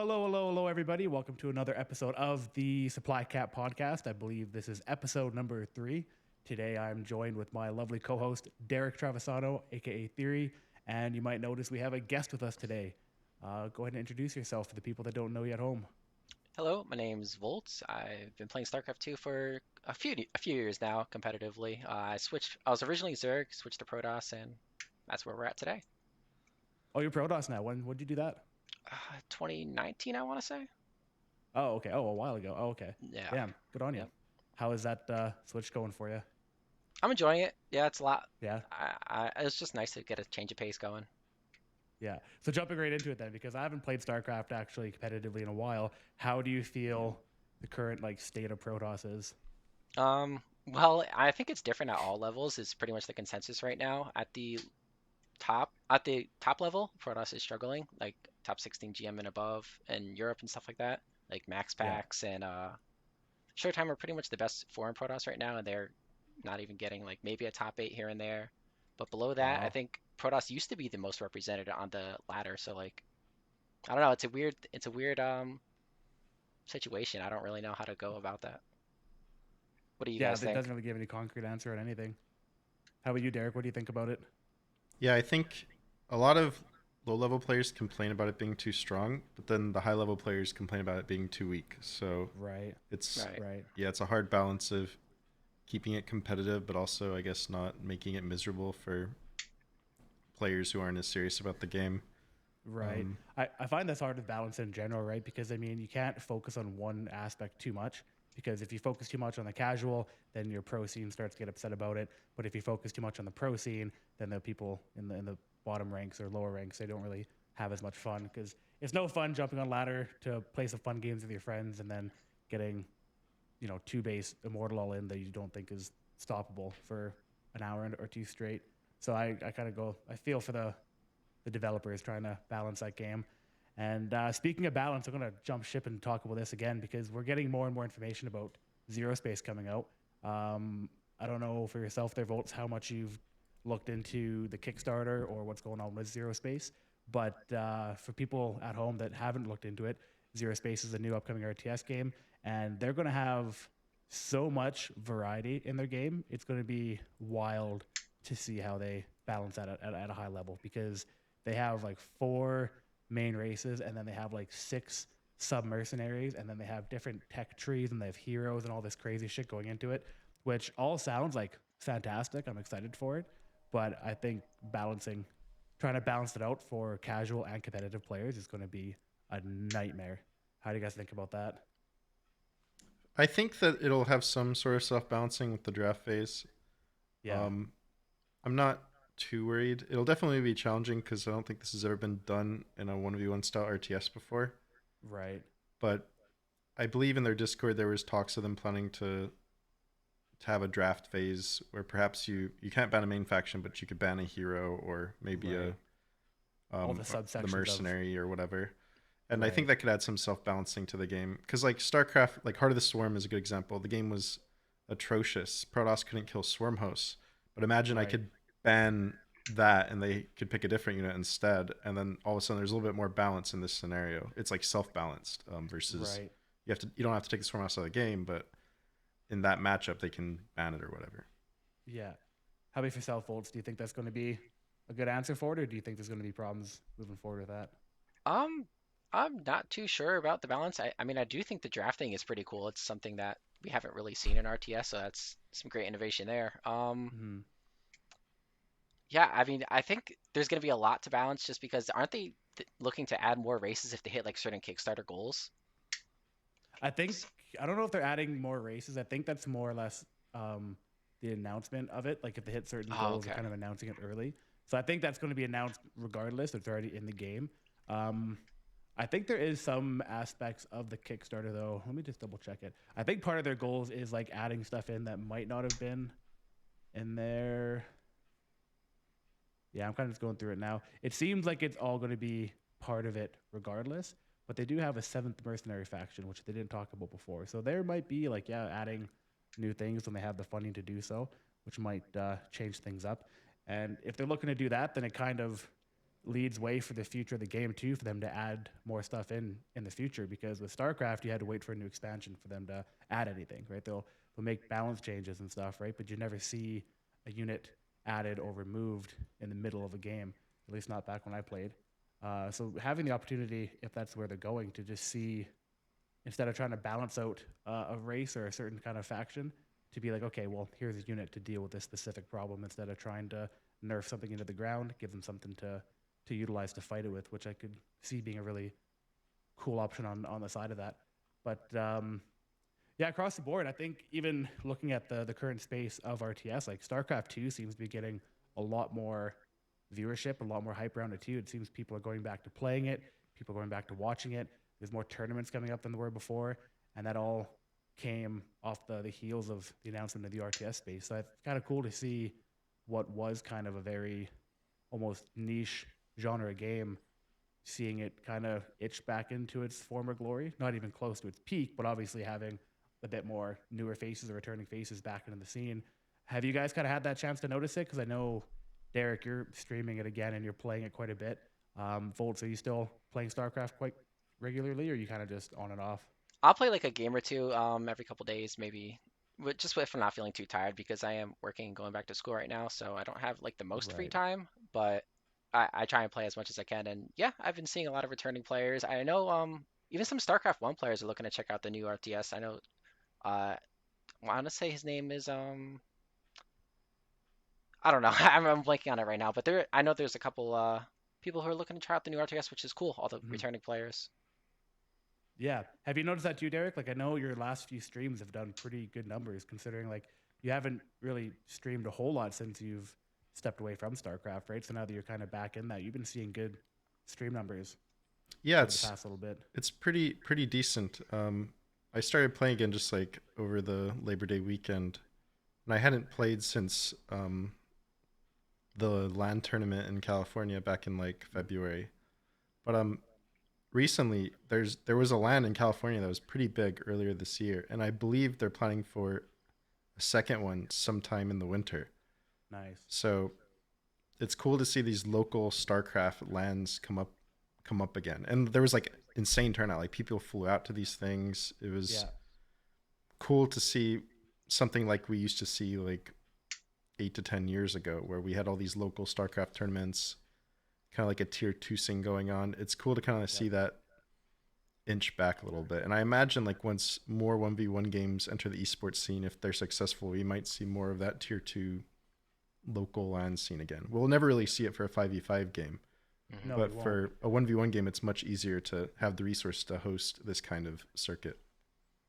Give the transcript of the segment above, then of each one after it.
Hello, everybody. Welcome to another episode of the Supply Cap Podcast. I believe this is episode number 3. Today, I'm joined with my lovely co-host, Derek Travisano, aka Theory, and you might notice we have a guest with us today. Go ahead and introduce yourself for the people that don't know you at home. Hello, my name's Voltz. I've been playing Starcraft 2 for a few years now, competitively. I was originally Zerg, switched to Protoss, and that's where we're at today. Oh, you're Protoss now. When did you do that? 2019, I want to say. Oh, okay. Oh, a while ago. Oh, okay. Yeah, Damn, good on you. yep. How is that switch going for you? I'm enjoying it. Yeah, it's a lot. Yeah, It's just nice to get a change of pace going. yeah. So jumping right into it then, because I haven't played StarCraft actually competitively in a while. How do you feel the current state of Protoss is? Well, I think it's different at all levels. Is pretty much the consensus right now. At the top level, Protoss is struggling, like top 16 GM and above, and Europe and stuff like that, like Max Yeah. Packs and Showtime are pretty much the best foreign Protoss right now, and they're not even getting like maybe a top 8 here and there. But below that, I Wow. think Protoss used to be the most represented on the ladder. So like I don't know, it's a weird situation. I don't really know how to go about that. What do you Yeah, guys that think? doesn't really give any concrete answer on anything. How about you, Derek? What do you think about it? Yeah, I think a lot of low level players complain about it being too strong, but then the high level players complain about it being too weak. So Right, it's Right. right. it's a hard balance of keeping it competitive, but also I guess not making it miserable for players who aren't as serious about the game. Right. Um, I find that's hard to balance in general, right? Because I mean, you can't focus on one aspect too much. Because if you focus too much on the casual, then your pro scene starts to get upset about it. But if you focus too much on the pro scene, then the people in the bottom ranks or lower ranks, they don't really have as much fun. Because it's no fun jumping on ladder to play some fun games with your friends and then getting two base immortal all in that you don't think is stoppable for an hour or two straight. So I kind of go, I feel for the developers trying to balance that game. And speaking of balance, I'm going to jump ship and talk about this again because we're getting more and more information about ZeroSpace coming out. I don't know for yourself there, Volts, how much you've looked into the Kickstarter or what's going on with ZeroSpace. But for people at home that haven't looked into it, ZeroSpace is a new upcoming RTS game, and they're going to have so much variety in their game. It's going to be wild to see how they balance that at a high level because they have like 4 main races, and then they have like 6 sub mercenaries, and then they have different tech trees, and they have heroes and all this crazy shit going into it, which all sounds like fantastic. I'm excited for it, but I think trying to balance it out for casual and competitive players is going to be a nightmare. How do you guys think about that? I think that it'll have some sort of self balancing with the draft phase. Yeah, Um, I'm not too worried. It'll definitely be challenging because I don't think this has ever been done in a 1v1 style RTS before. right. But I believe in their Discord there was talks of them planning to have a draft phase where perhaps you can't ban a main faction, but you could ban a hero or maybe Right. a All the the subsections of mercenary or whatever. And I think right. that could add some self balancing to the game because like StarCraft, like Heart of the Swarm is a good example. The game was atrocious. Protoss couldn't kill swarm hosts, but imagine I Right. could ban that and they could pick a different unit instead, and then all of a sudden there's a little bit more balance in this scenario. It's like self balanced versus Right. you don't have to take the swarm house out of the game, but in that matchup they can ban it or whatever. Yeah. How about for yourself, Volts? Do you think that's going to be a good answer for it, or do you think there's going to be problems moving forward with that? Um, I'm not too sure about the balance. I mean, I do think the drafting is pretty cool. It's something that we haven't really seen in RTS, so that's some great innovation there. Hmm. Yeah, I mean, I think there's going to be a lot to balance just because aren't they looking to add more races if they hit like certain Kickstarter goals? I think I don't know if they're adding more races. I think that's more or less um, the announcement of it. Like if they hit certain Oh, goals, they're okay. kind of announcing it early. So I think that's going to be announced regardless. It's already in the game. Um, I think there is some aspects of the Kickstarter though. Let me just double check it. I think part of their goals is like adding stuff in that might not have been in there. Yeah, I'm kind of just going through it now. It seems like it's all going to be part of it regardless, but they do have a 7th mercenary faction, which they didn't talk about before. So there might be like, yeah, adding new things when they have the funding to do so, which might change things up. And if they're looking to do that, then it kind of leads way for the future of the game too, for them to add more stuff in the future. Because with StarCraft, you had to wait for a new expansion for them to add anything, right? They'll make balance changes and stuff, right? But you never see a unit added or removed in the middle of a game, at least not back when I played. So having the opportunity, if that's where they're going, to just see, instead of trying to balance out a race or a certain kind of faction, to be like, okay, well, here's a unit to deal with this specific problem, instead of trying to nerf something into the ground, give them something to utilize to fight it with, which I could see being a really cool option on the side of that. But yeah, across the board, I think even looking at the current space of RTS, like StarCraft 2 seems to be getting a lot more viewership, a lot more hype around it too. It seems people are going back to playing it, people are going back to watching it. There's more tournaments coming up than there were before, and that all came off the heels of the announcement of the RTS space. So it's kind of cool to see what was kind of a very almost niche genre game, seeing it kind of itch back into its former glory. Not even close to its peak, but obviously having a bit more newer faces or returning faces back into the scene. Have you guys kind of had that chance to notice it? Because I know, Derek, you're streaming it again and you're playing it quite a bit. Voltz, are you still playing StarCraft quite regularly, or are you kind of just on and off? I'll play like a game or two every couple days, maybe. But just if I'm not feeling too tired because I am working and going back to school right now, so I don't have like the most free Right. time, but I try and play as much as I can. And yeah, I've been seeing a lot of returning players. I know even some StarCraft 1 players are looking to check out the new RTS. I know I want to say his name is I don't know. I'm blanking on it right now, but I know there's a couple people who are looking to try out the new RTS, which is cool. All the Mhm. returning players. Yeah. Have you noticed that too, Derek? Like, I know your last few streams have done pretty good numbers, considering like you haven't really streamed a whole lot since you've stepped away from StarCraft, right? So now that you're kind of back in that, you've been seeing good stream numbers Yeah, over the past little bit. it's pretty decent. I started playing again just like over the Labor Day weekend, and I hadn't played since the LAN tournament in California back in like February. But recently there was a LAN in California that was pretty big earlier this year, and I believe they're planning for a second one sometime in the winter. Nice. So it's cool to see these local StarCraft LANs come up again. And there was like insane turnout. Like people flew out to these things. It was Yeah. cool to see something like we used to see like 8 to 10 years ago, where we had all these local StarCraft tournaments, kind of like a tier 2 scene going on. It's cool to kind of Yep. see that inch back a little bit. And I imagine like once more 1v1 games enter the esports scene, if they're successful, we might see more of that tier 2 local LAN scene again. We'll never really see it for a 5v5 game, Hmm. No, we but won't. for a 1v1 game, it's much easier to have the resource to host this kind of circuit.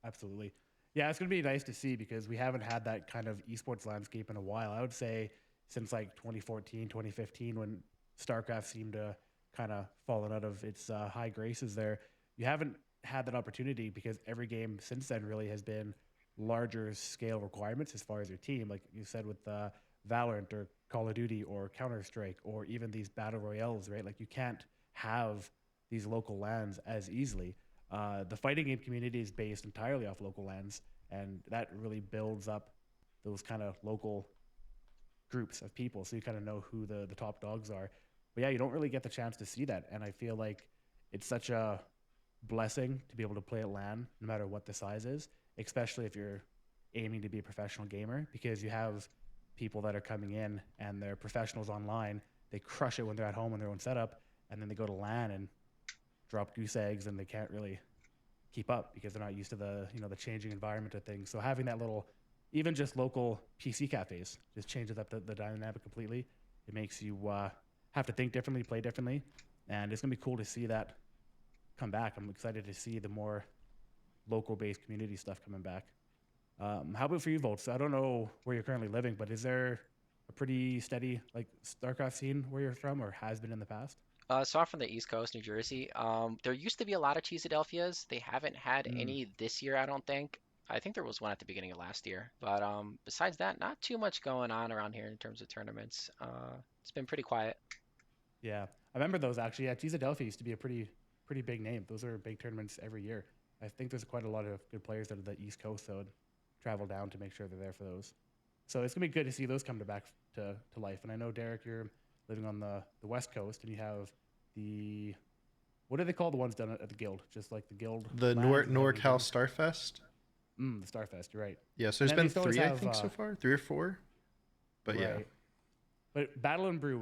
Absolutely. Yeah, it's going to be nice to see, because we haven't had that kind of esports landscape in a while. I would say since like 2014, 2015, when StarCraft seemed to kind of fallen out of its high graces there. You haven't had that opportunity, because every game since then really has been larger scale requirements as far as your team. Like you said with Valorant or Call of Duty or Counter Strike or even these battle royales, right? Like you can't have these local lands as easily. The fighting game community is based entirely off local lands, and that really builds up those kind of local groups of people, so you kind of know who the top dogs are. But yeah, you don't really get the chance to see that, and I feel like it's such a blessing to be able to play at LAN, no matter what the size is, especially if you're aiming to be a professional gamer, because you have people that are coming in and they're professionals online. They crush it when they're at home in their own setup, and then they go to LAN and drop goose eggs, and they can't really keep up because they're not used to the changing environment of things. So having that little, even just local PC cafes, just changes up the dynamic completely. It makes you have to think differently, play differently, and it's gonna be cool to see that come back. I'm excited to see the more local based community stuff coming back. How about for you, Volts? I don't know where you're currently living, but is there a pretty steady like StarCraft scene where you're from, or has been in the past? So I'm from the East Coast, New Jersey. There used to be a lot of Cheeseadelphias. They haven't had Mm, any this year, I don't think. I think there was one at the beginning of last year. But besides that, not too much going on around here in terms of tournaments. It's been pretty quiet. yeah, I remember those actually. Yeah, Philadelphia used to be a pretty big name. Those are big tournaments every year. I think there's quite a lot of good players out of the East Coast that would travel down to make sure they're there for those. So it's gonna be good to see those come to back to life. And I know, Derek, you're living on the West Coast, and you have the what do they call the ones done at the Guild? Just like the Guild The lands and everything NorCal done. Starfest. The Starfest. You're right. Yeah, so And there's then they been used to always three, I have think, so far, 3 or 4. But yeah, right. But Battle and Brew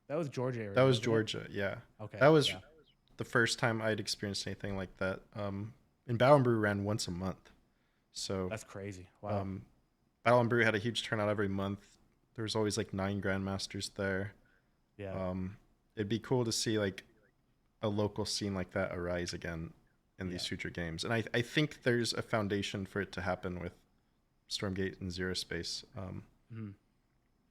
that was Georgia that area, was wasn't it? Georgia. Yeah, Okay, that was yeah, the first time I'd experienced anything like that. And Battle and Brew ran once a month, so that's crazy. Wow. um, Battle and Brew had a huge turnout every month. There was always like 9 grandmasters there. Yeah, Um, it'd be cool to see like a local scene like that arise again in yeah. these future games, and I think there's a foundation for it to happen with Stormgate and ZeroSpace. Mhm.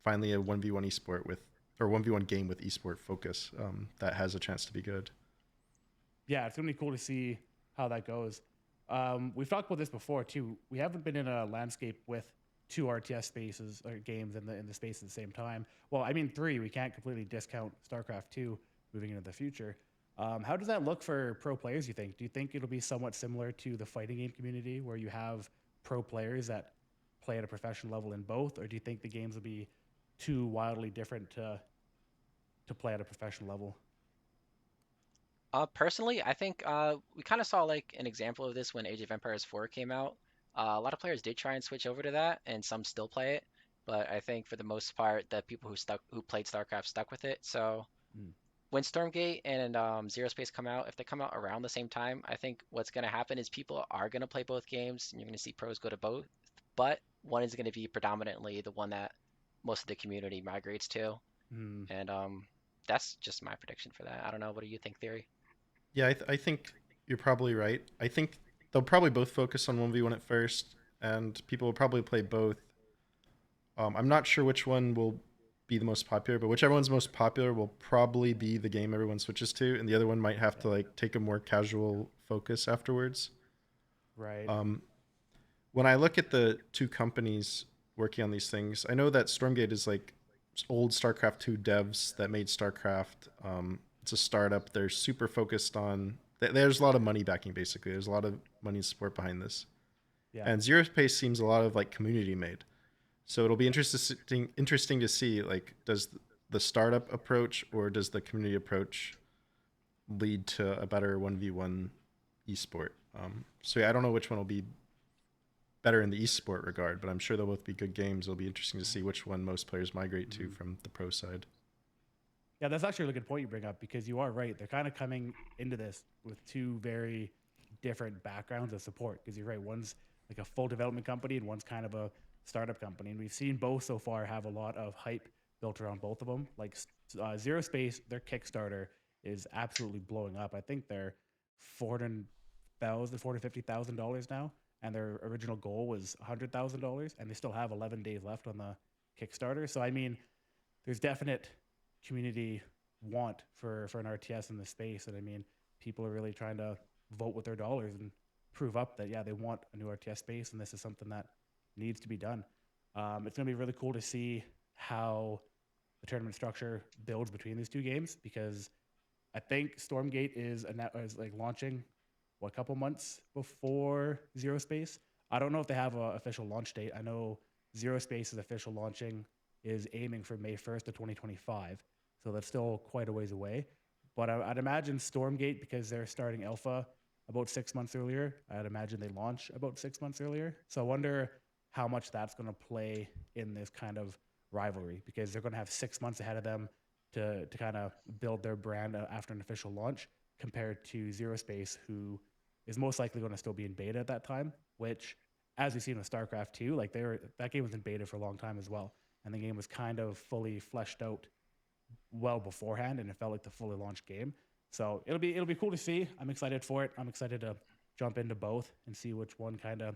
Finally, a 1v1 esport with or 1v1 game with esport focus that has a chance to be good. Yeah, it's gonna be cool to see how that goes. We've talked about this before too. We haven't been in a landscape with two RTS spaces or games in the space at the same time. Well, I mean three. We can't completely discount StarCraft 2 moving into the future. How does that look for pro players? You think? Do you think it'll be somewhat similar to the fighting game community, where you have pro players that play at a professional level in both, or do you think the games will be too wildly different to play at a professional level? Personally, I think we kind of saw like an example of this when Age of Empires 4 came out. A lot of players did try and switch over to that, and some still play it. But I think for the most part, the people who played StarCraft stuck with it. So Mm, when Stormgate and Zero Space come out, if they come out around the same time, I think what's going to happen is people are going to play both games, and you're going to see pros go to both. But one is going to be predominantly the one that most of the community migrates to, mm. and that's just my prediction for that. I don't know. What do you think, Theory? Yeah, I think you're probably right. I think they'll probably both focus on 1v1 at first, and people will probably play both. I'm not sure which one will be the most popular, but whichever one's most popular will probably be the game everyone switches to, and the other one might have Yeah. to like take a more casual focus afterwards. Right. Um, when I look at the two companies working on these things, I know that Stormgate is like old StarCraft 2 devs that made StarCraft. It's a startup. They're super focused on. There's a lot of money backing. Basically, there's a lot of money and support behind this. Yeah. And Zero Space seems a lot of like community made. So it'll be interesting to see like does the startup approach or does the community approach lead to a better 1v1 esport. So yeah, I don't know which one will be better in the esport regard, but I'm sure they'll both be good games. It'll be interesting to see which one most players migrate to Mhm. from the pro side. Yeah, that's actually a really good point you bring up because you are right. They're kind of coming into this with two very different backgrounds of support. Because you're right, one's like a full development company and one's kind of a startup company. And we've seen both so far have a lot of hype built around both of them. Like Zero Space, their Kickstarter is absolutely blowing up. I think they're 400,000, $450,000 now, and their original goal was $100,000, and they still have 11 days left on the Kickstarter. So I mean, there's definite community want for an RTS in the space, and I mean, people are really trying to vote with their dollars and prove up that yeah, they want a new RTS space, and this is something that needs to be done. It's gonna be really cool to see how the tournament structure builds between these two games because I think Stormgate is like launching what a couple months before Zero Space. I don't know if they have an official launch date. I know Zero Space's official launching is aiming for May 1st of 2025, so that's still quite a ways away. But I'd imagine Stormgate, because they're starting alpha about 6 months earlier, I'd imagine they launch about 6 months earlier. So I wonder how much that's going to play in this kind of rivalry because they're going to have 6 months ahead of them to kind of build their brand after an official launch compared to Zero Space, who is most likely going to still be in beta at that time, which, as we've seen with StarCraft 2, like that game was in beta for a long time as well. And the game was kind of fully fleshed out well beforehand, and it felt like the fully launched game. So it'll be cool to see. I'm excited for it. I'm excited to jump into both and see which one kind of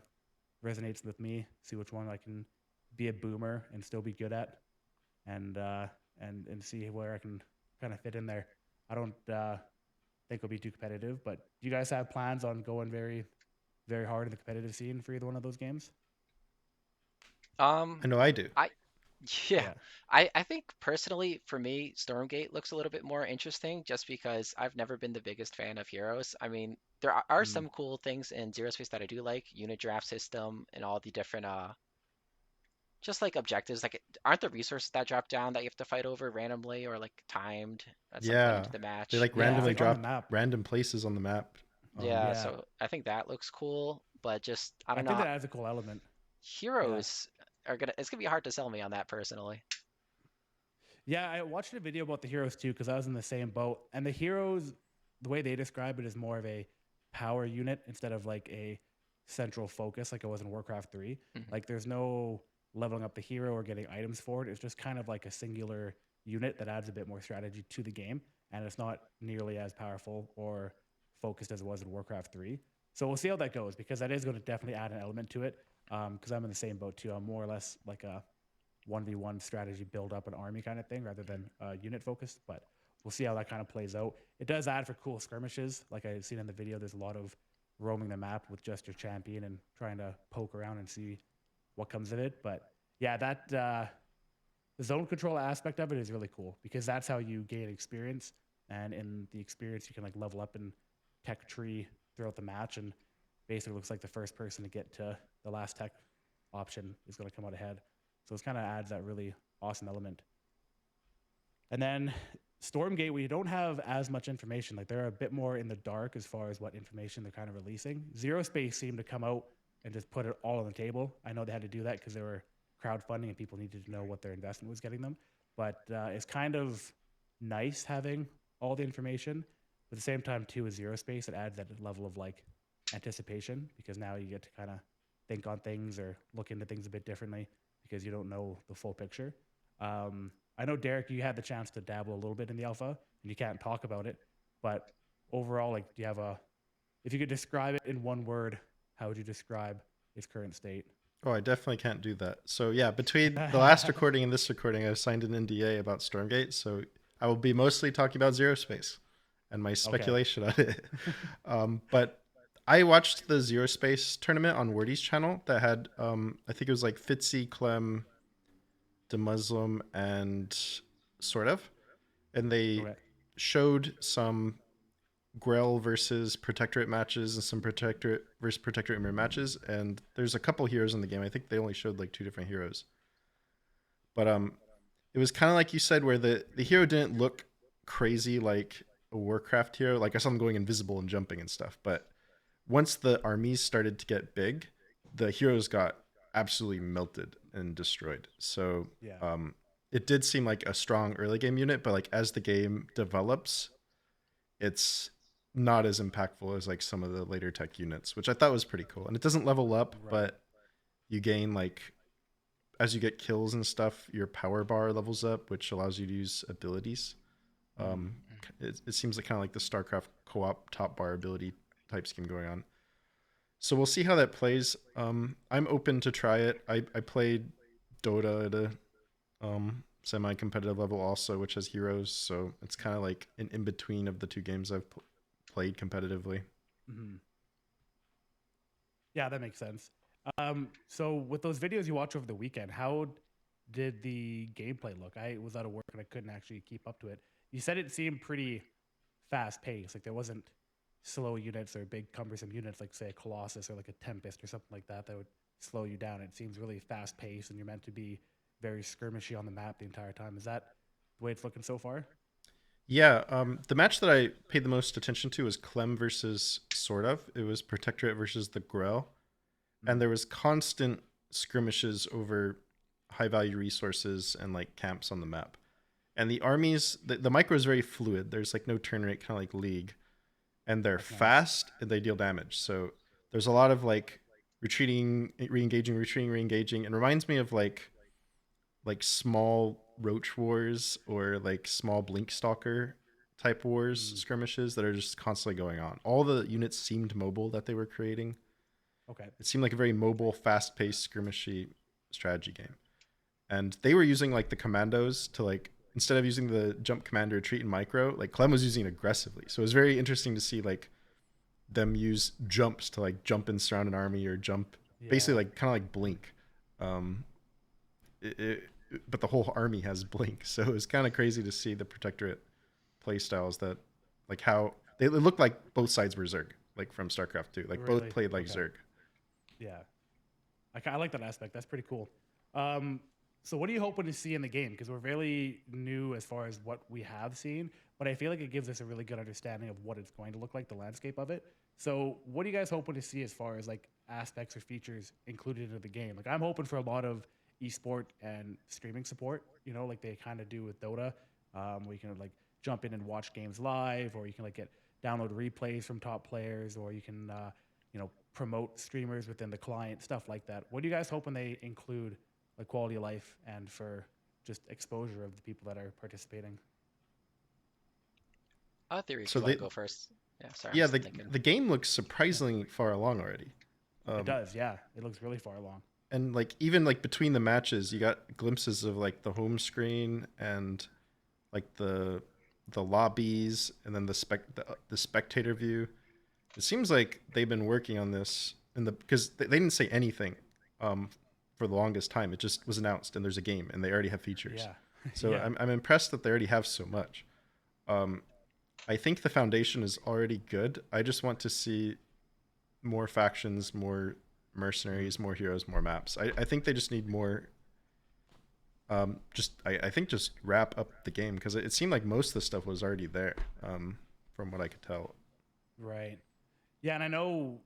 resonates with me. See which one I can be a boomer and still be good at, and and see where I can kind of fit in there. I don't think it'll be too competitive, but do you guys have plans on going very hard in the competitive scene for either one of those games? Um, I know I do. I Yeah, Yeah. I think personally for me, Stormgate looks a little bit more interesting just because I've never been the biggest fan of Heroes. I mean, there are Mm, some cool things in Zero Space that I do like, unit draft system and all the different just like objectives, like aren't the resources that drop down that you have to fight over randomly or like timed at some point Yeah, into the they match? like Yeah, it's randomly Yeah. like on the drop map. random places on the map. Yeah, Yeah, so I think that looks cool, but just I I don't think know. that adds a cool element. Yeah. Heroes are gonna it's gonna be hard to sell me on that personally. Yeah, I watched a video about the heroes too because I was in the same boat. And the heroes, the way they describe it is more of a power unit instead of like a central focus like it was in Warcraft 3. Mhm. Like there's no leveling up the hero or getting items for it. It's just kind of like a singular unit that adds a bit more strategy to the game. And it's not nearly as powerful or focused as it was in Warcraft 3. So we'll see how that goes because that is going to definitely add an element to it. Because I'm in the same boat too. I'm more or less like a 1v1 strategy build up an army kind of thing rather than unit focused. But we'll see how that kind of plays out. It does add for cool skirmishes. Like I've seen in the video, there's a lot of roaming the map with just your champion and trying to poke around and see what comes of it. But yeah, that the zone control aspect of it is really cool because that's how you gain experience. And in the experience, you can like level up and tech tree throughout the match. And basically looks like the first person to get to the last tech option is going to come out ahead. So it kind of adds that really awesome element. And then Stormgate, we don't have as much information. Like they're a bit more in the dark as far as what information they're kind of releasing. ZeroSpace seemed to come out and just put it all on the table. I know they had to do that because they were crowdfunding and people needed to know what their investment was getting them. But it's kind of nice having all the information. But at the same time, too, with ZeroSpace, it adds that level of like anticipation because now you get to kind of think on things or look into things a bit differently because you don't know the full picture. I know, Derek, you had the chance to dabble a little bit in the alpha, and you can't talk about it. But overall, like, do you have if you could describe it in one word, how would you describe its current state? Oh, I definitely can't do that. So yeah, between the last recording and this recording, I signed an NDA about Stormgate, so I will be mostly talking about Zero Space and my Okay. speculation on it. But I watched the Zero Space tournament on Wordy's channel that had, I think it was like Fitzy, Clem, the Muslim, and sort of, and they Okay. showed some Grell versus Protectorate matches and some Protectorate versus Protectorate mirror matches. And there's a couple heroes in the game. I think they only showed like two different heroes. But it was kind of like you said, where the hero didn't look crazy like a Warcraft hero. Like I saw them going invisible and jumping and stuff. But once the armies started to get big, the heroes got absolutely melted and destroyed. So Yeah. it did seem like a strong early game unit, but like as the game develops, it's not as impactful as like some of the later tech units, which I thought was pretty cool. And it doesn't level up, Right. but you gain like as you get kills and stuff, your power bar levels up, which allows you to use abilities. Um, it seems like kind of like the Starcraft co-op top bar ability type scheme going on. So we'll see how that plays. I'm open to try it. I played Dota at a semi-competitive level also, which has heroes. So it's kind of like an in-between of the two games I've played competitively. Mm-hmm. Yeah, that makes sense. So with those videos you watch over the weekend, how did the gameplay look? I was out of work and I couldn't actually keep up to it. You said it seemed pretty fast paced. Like there wasn't slow units or big cumbersome units like say a Colossus or like a Tempest or something like that that would slow you down. It seems really fast paced and you're meant to be very skirmishy on the map the entire time. Is that the way it's looking so far? Yeah, the match that I paid the most attention to was Clem versus sort of. It was Protectorate versus the Grell, and Mm. there was constant skirmishes over high value resources and like camps on the map. And the armies, the micro is very fluid. There's like no turn rate, kind of like League, and they're That's nice. fast and they deal damage. So there's a lot of like retreating, re-engaging, retreating, re-engaging, and reminds me of like small roach wars or like small blink stalker type wars Mm. skirmishes that are just constantly going on. All the units seemed mobile that they were creating. Okay. It seemed like a very mobile, fast-paced skirmishy strategy game. And they were using like the commandos to like instead of using the jump command retreat and micro, like Clem was using it aggressively. So it was very interesting to see like them use jumps to like jump and surround an army or jump basically Yeah. like kind of like blink. Um, it, it, but the whole army has blink, so it was kind of crazy to see the protectorate play styles that like how they it looked like both sides were Zerg, like from StarCraft 2. Like both Really? played like Okay. Zerg. Yeah. I like that aspect. That's pretty cool. So what are you hoping to see in the game? Because we're really new as far as what we have seen, but I feel like it gives us a really good understanding of what it's going to look like, the landscape of it. So what are you guys hoping to see as far as like aspects or features included into the game? Like I'm hoping for a lot of esport and streaming support, you know, like they kind of do with Dota, where you can like jump in and watch games live, or you can like get download replays from top players, or you can, promote streamers within the client, stuff like that. What are you guys hoping they include, like quality of life and for just exposure of the people that are participating? Theory, if So you want they to go first. Yeah, sorry, I'm yeah, still the thinking. the game looks surprisingly far along already. It Um, does, yeah. It looks really far along. and like even like between the matches, you got glimpses of like the home screen and like the lobbies, and then the spectator view. It seems like they've been working on this in the because they didn't say anything um, for the longest time. It just was announced and there's a game and they already have features. Yeah. So Yeah. I'm impressed that they already have so much. Um, I think the foundation is already good. I just want to see more factions, more mercenaries, more heroes, more maps. I think they just need more. I think just wrap up the game because it seemed like most of the stuff was already there, from what I could tell. Right. Yeah, and I know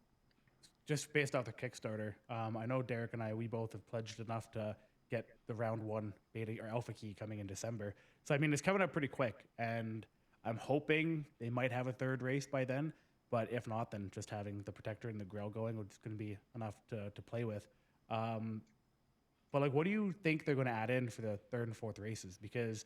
just based off the Kickstarter, I know Derek and I, we both have pledged enough to get the round one beta or alpha key coming in December. So I mean, it's coming up pretty quick, and I'm hoping they might have a third race by then. But if not, then just having the protector and the Grail going is going to be enough to play with. Um, but like, what do you think they're going to add in for the third and fourth races? Because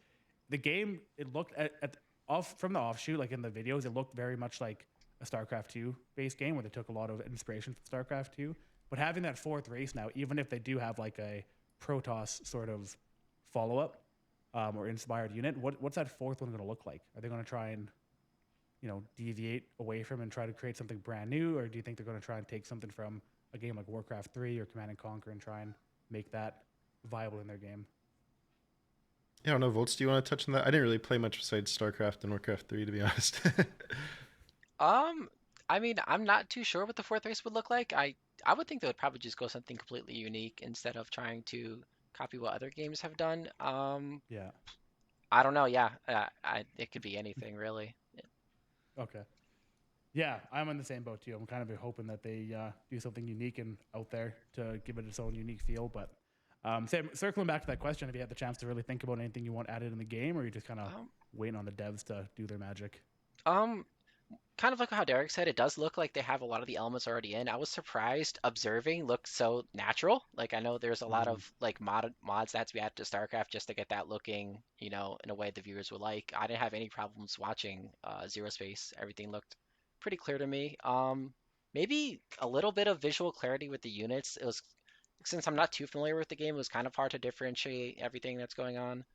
the game, it looked at off from the offshoot, like in the videos, it looked very much like a StarCraft 2 base game where they took a lot of inspiration from StarCraft 2. But having that fourth race now, even if they do have like a Protoss sort of follow up or inspired unit, what's that fourth one going to look like? Are they going to try and deviate away from and try to create something brand new, or do you think they're going to try and take something from a game like Warcraft 3 or Command and Conquer and try and make that viable in their game? Yeah, I don't know, Volts, do you want to touch on that? I didn't really play much besides StarCraft and Warcraft 3, to be honest. Um, I mean, I'm not too sure what the fourth race would look like. I would think they would probably just go something completely unique instead of trying to copy what other games have done. Yeah. I don't know. Yeah, it could be anything really. Okay. Yeah, I'm in the same boat too. I'm kind of hoping that they do something unique and out there to give it its own unique feel. But Sam, circling back to that question, have you had the chance to really think about anything you want added in the game, or are you just kind of Um, waiting on the devs to do their magic? um, Kind of like how Derek said, it does look like they have a lot of the elements already in. I was surprised observing looked so natural. Like I know there's a lot Mm, of like mods that to be added to StarCraft just to get that looking, in a way the viewers would like. I didn't have any problems watching Zero Space. Everything looked pretty clear to me. Maybe a little bit of visual clarity with the units. It was since I'm not too familiar with the game, it was kind of hard to differentiate everything that's going on.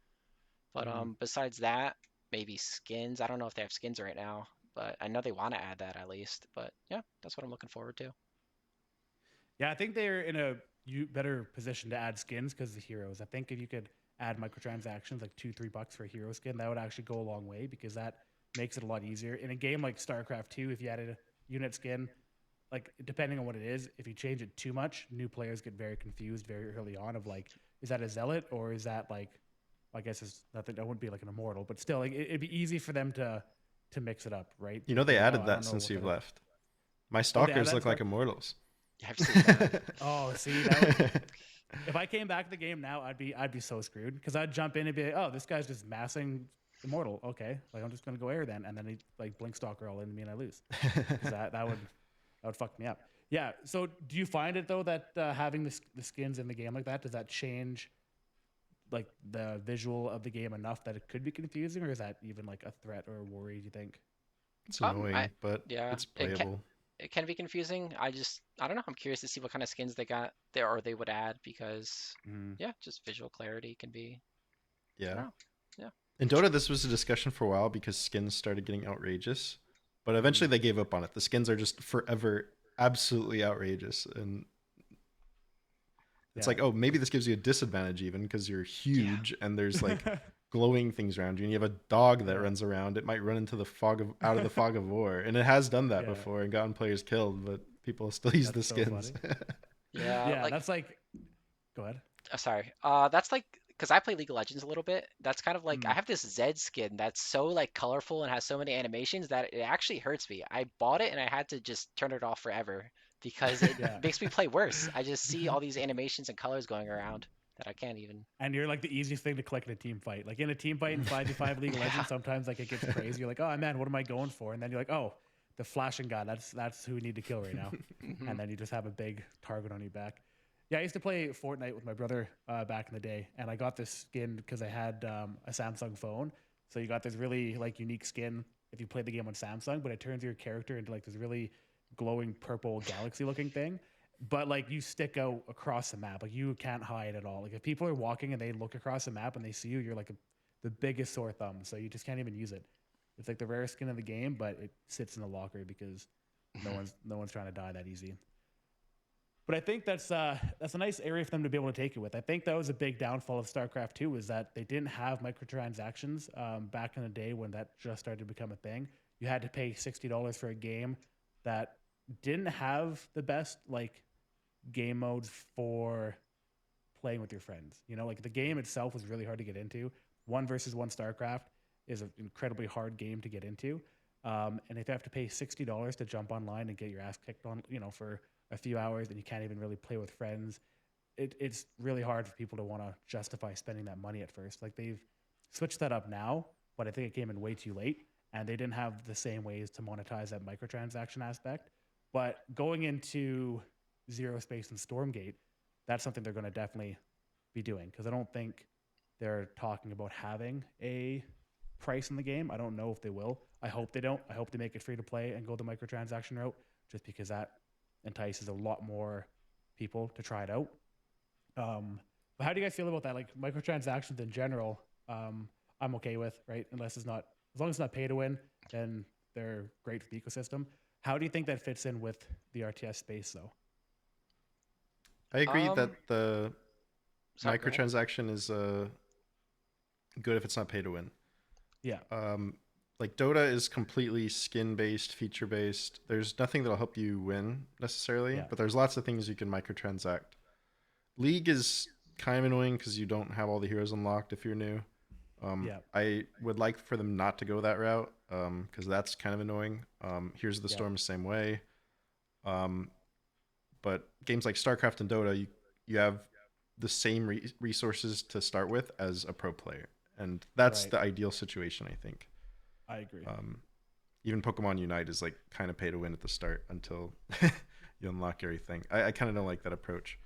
But mm. besides that, maybe skins. I don't know if they have skins right now, but I know they want to add that at least. But yeah, that's what I'm looking forward to. Yeah, I think they're in a better position to add skins because of the heroes. I think if you could add microtransactions like $2-3 for a hero skin, that would actually go a long way because that makes it a lot easier. In a game like StarCraft 2, if you added a unit skin, like depending on what it is, if you change it too much, new players get very confused very early on of like, is that a zealot or is that like, I guess it's nothing. That wouldn't be like an immortal, but still, like it'd be easy for them to mix it up, right? You know, they Like, oh, added I don't that know since what you've that is. left. My Oh, they added stalkers that look like stuff. immortals. Yeah, I've seen that. Oh, see, that would if I came back to the game now, I'd be so screwed because I'd jump in and be like, oh, this guy's just massing immortal. Okay, like I'm just gonna go air then, and then he like blink stalker all into me and I lose. 'Cause that would fuck me up. Yeah. So do you find it though that having the skins in the game like that, does that change like the visual of the game enough that it could be confusing, or is that even like a threat or a worry? Do you think? It's I annoying, but yeah, it's playable. it can be confusing. I don't know. I'm curious to see what kind of skins they got there or they would add because Mm, yeah, just visual clarity can be. I Yeah. don't know. Yeah. In Dota, this was a discussion for a while because skins started getting outrageous, but mm, eventually they gave up on it. The skins are just forever absolutely outrageous, and it's yeah. like, oh, maybe this gives you a disadvantage even because you're Yeah. huge and there's like glowing things around you, and you have a dog that Yeah. runs around. It might run into the out of the fog of war, and it has done that Yeah. before and gotten players killed, but people still use the That's so skins. funny. Yeah. Yeah, Like that's like. Go ahead. Sorry. That's like because I play League of Legends a little bit. That's kind of like I Mm, have this Zed skin that's so like colorful and has so many animations that it actually hurts me. I bought it and I had to just turn it off forever because it yeah. makes me play worse. I just see all these animations and colors going around that I can't even. And you're like the easiest thing to click in a team fight. Like in a team fight in 5v5 League of Yeah. Legends, sometimes like it gets crazy. You're like, oh man, what am I going for? And then you're like, oh, the flashing guy. That's who we need to kill right now. Hmm. And then you just have a big target on your back. Yeah, I used to play Fortnite with my brother back in the day, and I got this skin because I had a Samsung phone. So you got this really like unique skin if you play the game on Samsung, but it turns your character into like this really glowing purple galaxy looking thing. But like you stick out across the map, like you can't hide at all. Like if people are walking and they look across the map and they see you, you're like the biggest sore thumb. So you just can't even use it. It's like the rarest skin of the game, but it sits in the locker because no one's trying to die that easy. But I think that's a nice area for them to be able to take it with. I think that was a big downfall of StarCraft 2 is that they didn't have microtransactions back in the day when that just started to become a thing. You had to pay $60 for a game that didn't have the best like game modes for playing with your friends. You know, like the game itself was really hard to get into. One versus one StarCraft is an incredibly hard game to get into. And if you have to pay $60 to jump online and get your ass kicked on, for a few hours, and you can't even really play with friends, it's really hard for people to want to justify spending that money at first. Like they've switched that up now, but I think it came in way too late, and they didn't have the same ways to monetize that microtransaction aspect. But going into Zero Space and Stormgate, that's something they're going to definitely be doing because I don't think they're talking about having a price in the game. I don't know if they will. I hope they don't. I hope they make it free to play and go the microtransaction route just because that entices a lot more people to try it out. But how do you guys feel about that? Like microtransactions in general, I'm okay with, right? As long as it's not pay to win, then they're great for the ecosystem. How do you think that fits in with the RTS space, though? I agree that Um. the Sorry. Go ahead. microtransaction is good if it's not pay to win. Yeah, Um, like Dota is completely skin based, feature based. There's nothing that'll help you win necessarily, yeah, but there's lots of things you can microtransact. League is kind of annoying because you don't have all the heroes unlocked if you're new. yeah, I would like for them not to go that route because that's kind of annoying. Here's the yeah. Storm same way. Um, but games like StarCraft and Dota, you have the same resources to start with as a pro player, and that's Right. the ideal situation, I think. I agree. Um, Even Pokemon Unite is like kind of pay to win at the start until you unlock everything. I kind of don't like that approach,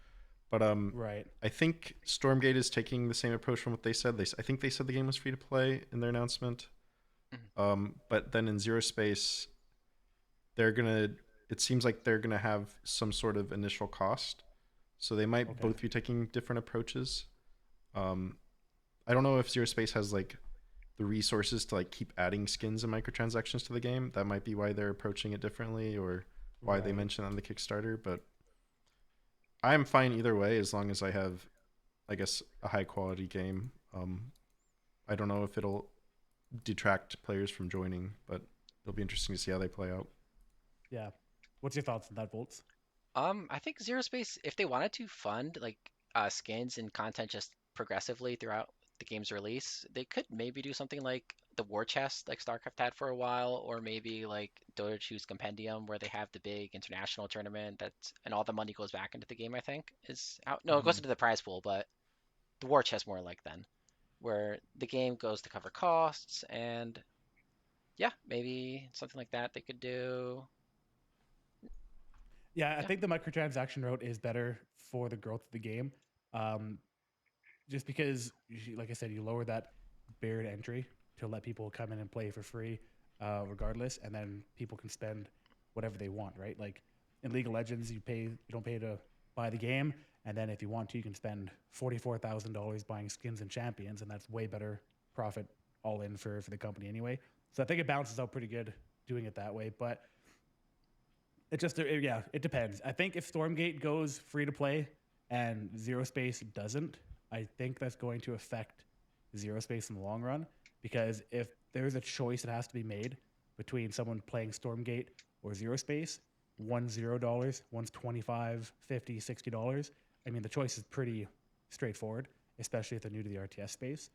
but Right. I think Stormgate is taking the same approach from what they said. I think they said the game was free to play in their announcement. Mhm. But then in Zero Space, they're gonna. It seems like they're gonna have some sort of initial cost, so they might Okay. both be taking different approaches. Um, I don't know if Zero Space has like the resources to like keep adding skins and microtransactions to the game. That might be why they're approaching it differently, or why they Right. mentioned on the Kickstarter. But I'm fine either way as long as I have, I guess, a high quality game. I don't know if it'll detract players from joining, but it'll be interesting to see how they play out. Yeah. What's your thoughts on that, Volts? I think Zero Space, if they wanted to fund like skins and content just progressively throughout the game's release, they could maybe do something like the War Chest, like StarCraft had for a while, or maybe like Dota 2's Compendium, where they have the big international tournament that's and all the money goes back into the game. I think is out. No, it goes Hmm. into the prize pool, but the War Chest more like then, where the game goes to cover costs and yeah, maybe something like that they could do. Yeah, I Yeah. think the microtransaction route is better for the growth of the game. Um, just because, like I said, you lower that barrier to entry to let people come in and play for free, regardless, and then people can spend whatever they want, right? Like in League of Legends, you don't pay to buy the game, and then if you want to, you can spend $44,000 buying skins and champions, and that's way better profit all in for the company anyway. So I think it balances out pretty good doing it that way, but yeah, it depends. I think if Stormgate goes free to play and Zero Space doesn't, I think that's going to affect Zero Space in the long run because if there's a choice that has to be made between someone playing Stormgate or Zero Space, one's $0, one's 25, 50, $60. I mean, the choice is pretty straightforward, especially if they're new to the RTS space.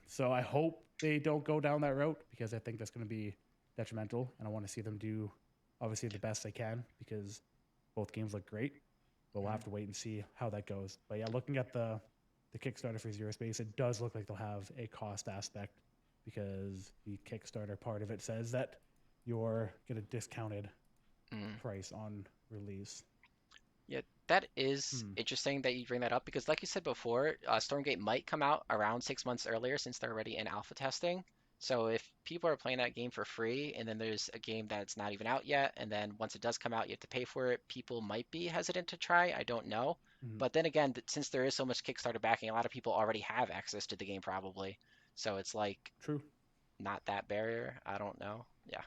So I hope they don't go down that route because I think that's going to be detrimental, and I want to see them do obviously the best they can because both games look great. But we'll have to wait and see how that goes. But yeah, looking at the Kickstarter for ZeroSpace, it does look like they'll have a cost aspect because the Kickstarter part of it says that you're get a discounted price on release. Yeah, that is interesting that you bring that up because, like you said before, Stormgate might come out around 6 months earlier since they're already in alpha testing. So if people are playing that game for free and then there's a game that's not even out yet, and then once it does come out, you have to pay for it, people might be hesitant to try. I don't know. But then again, since there is so much Kickstarter backing, a lot of people already have access to the game probably. So it's like True. not that barrier. I don't know. Yeah.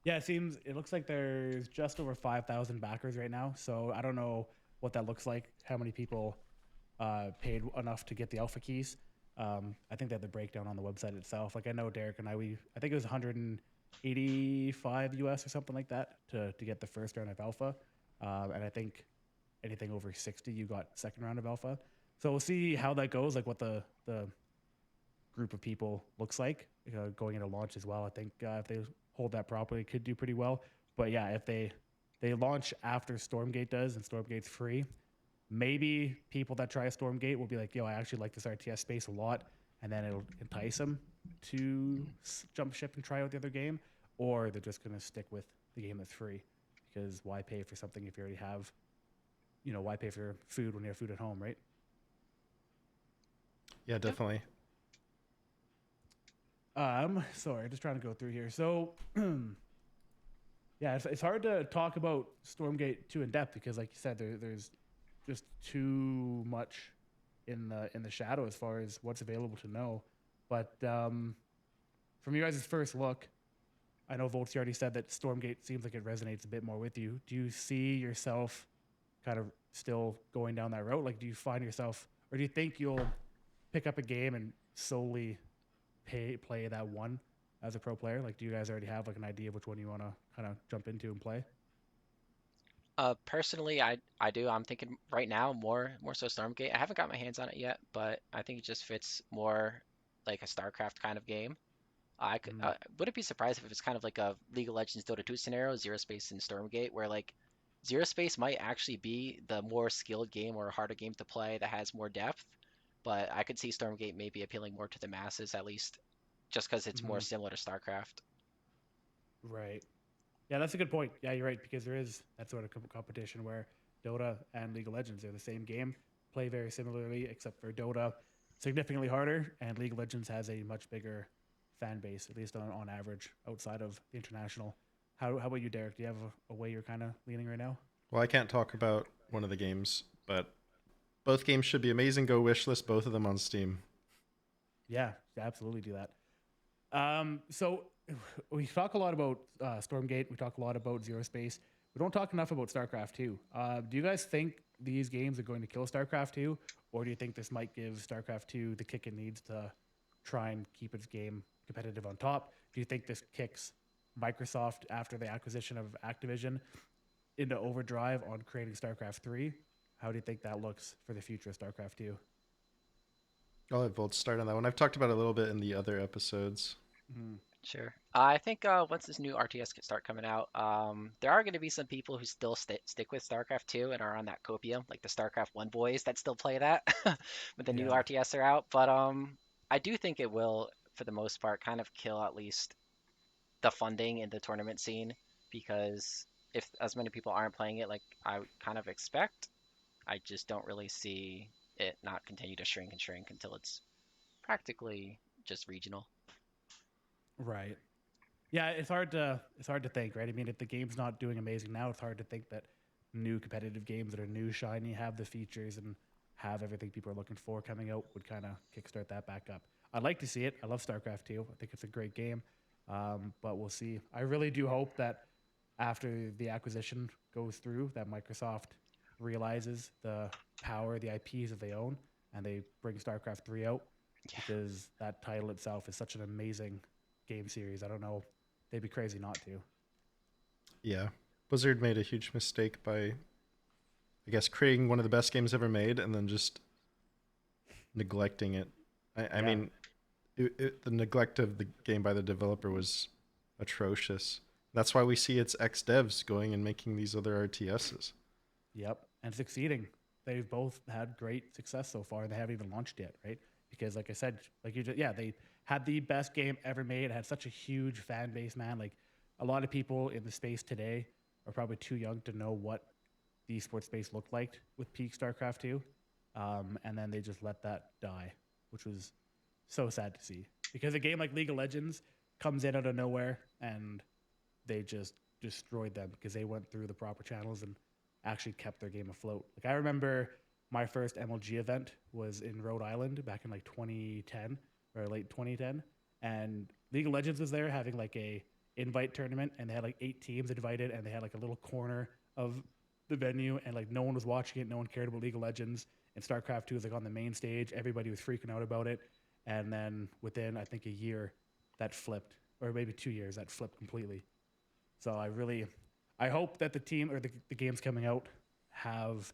Yeah, it looks like there's just over 5,000 backers right now. So I don't know what that looks like, how many people paid enough to get the alpha keys. I think they have the breakdown on the website itself. Like I know Derek and I think it was 185 US or something like that to get the first round of alpha. And I think anything over 60, you got second round of alpha. So we'll see how that goes, like what the group of people looks like going into launch as well. I think if they hold that properly, it could do pretty well. But yeah, if they launch after Stormgate does and Stormgate's free, maybe people that try a Stormgate will be like, yo, I actually like this RTS space a lot, and then it'll entice them to jump ship and try out the other game, or they're just going to stick with the game that's free because why pay for something if you already have, why pay for food when you have food at home, right? Yeah, definitely. Sorry, just trying to go through here. So, yeah, it's hard to talk about Stormgate too in depth because, like you said, there's just too much in the shadow as far as what's available to know. But from you guys' first look, I know Voltz already said that Stormgate seems like it resonates a bit more with you. Do you see yourself kind of still going down that road? Like, do you find yourself, or do you think you'll pick up a game and solely play that one as a pro player? Like, do you guys already have like an idea of which one you want to kind of jump into and play? Personally, I do. I'm thinking right now more so Stormgate. I haven't got my hands on it yet, but I think it just fits more like a StarCraft kind of game. I could wouldn't be surprised if it's kind of like a League of Legends Dota 2 scenario, ZeroSpace and Stormgate, where like ZeroSpace might actually be the more skilled game or harder game to play that has more depth, but I could see Stormgate maybe appealing more to the masses at least, just because it's more similar to StarCraft. Right. Yeah, that's a good point. Yeah, you're right, because there is that sort of competition where Dota and League of Legends are the same game, play very similarly, except for Dota significantly harder, and League of Legends has a much bigger fan base, at least on average, outside of the international. How about you, Derek? Do you have a way you're kind of leaning right now? Well, I can't talk about one of the games, but both games should be amazing. Go wishlist both of them on Steam. Yeah, absolutely do that. So we talk a lot about Stormgate. We talk a lot about ZeroSpace. We don't talk enough about StarCraft 2. Do you guys think these games are going to kill StarCraft 2, or do you think this might give StarCraft 2 the kick it needs to try and keep its game competitive on top? Do you think this kicks Microsoft after the acquisition of Activision into overdrive on creating StarCraft 3? How do you think that looks for the future of StarCraft 2? I'll let Voltz start on that one. I've talked about it a little bit in the other episodes. Sure. I think once this new RTS can start coming out, there are going to be some people who still stick with StarCraft 2 and are on that copium, like the StarCraft 1 boys that still play that when the new RTS are out. But I do think it will, for the most part, kind of kill at least the funding in the tournament scene, because if as many people aren't playing it like I would kind of expect, I just don't really see it not continue to shrink and shrink until it's practically just regional. Right. Yeah, it's hard to think, right? I mean, if the game's not doing amazing now, it's hard to think that new competitive games that are new, shiny, have the features and have everything people are looking for coming out would kind of kickstart that back up. I'd like to see it. I love StarCraft 2. I think it's a great game, but we'll see. I really do hope that after the acquisition goes through, that Microsoft realizes the power, the IPs that they own, and they bring StarCraft 3 out, because that title itself is such an amazing game series. I don't know. They'd be crazy not to. Yeah. Blizzard made a huge mistake by, I guess, creating one of the best games ever made and then just neglecting it. I mean, the neglect of the game by the developer was atrocious. That's why we see its ex-devs going and making these other RTSs. Yep, and succeeding. They've both had great success so far, and they haven't even launched yet, right? Because, like I said, like you just, yeah, they had the best game ever made. It had such a huge fan base, man. Like a lot of people in the space today are probably too young to know what the esports space looked like with peak StarCraft 2, and then they just let that die, which was so sad to see. Because a game like League of Legends comes in out of nowhere, and they just destroyed them because they went through the proper channels and actually kept their game afloat. Like I remember my first MLG event was in Rhode Island back in like 2010 or late 2010, and League of Legends was there having like a invite tournament, and they had like 8 teams invited, and they had like a little corner of the venue, and like no one was watching it, no one cared about League of Legends, and StarCraft 2 was like on the main stage, everybody was freaking out about it, and then within I think a year that flipped, or maybe 2 years that flipped completely. So I hope that the team or the games coming out have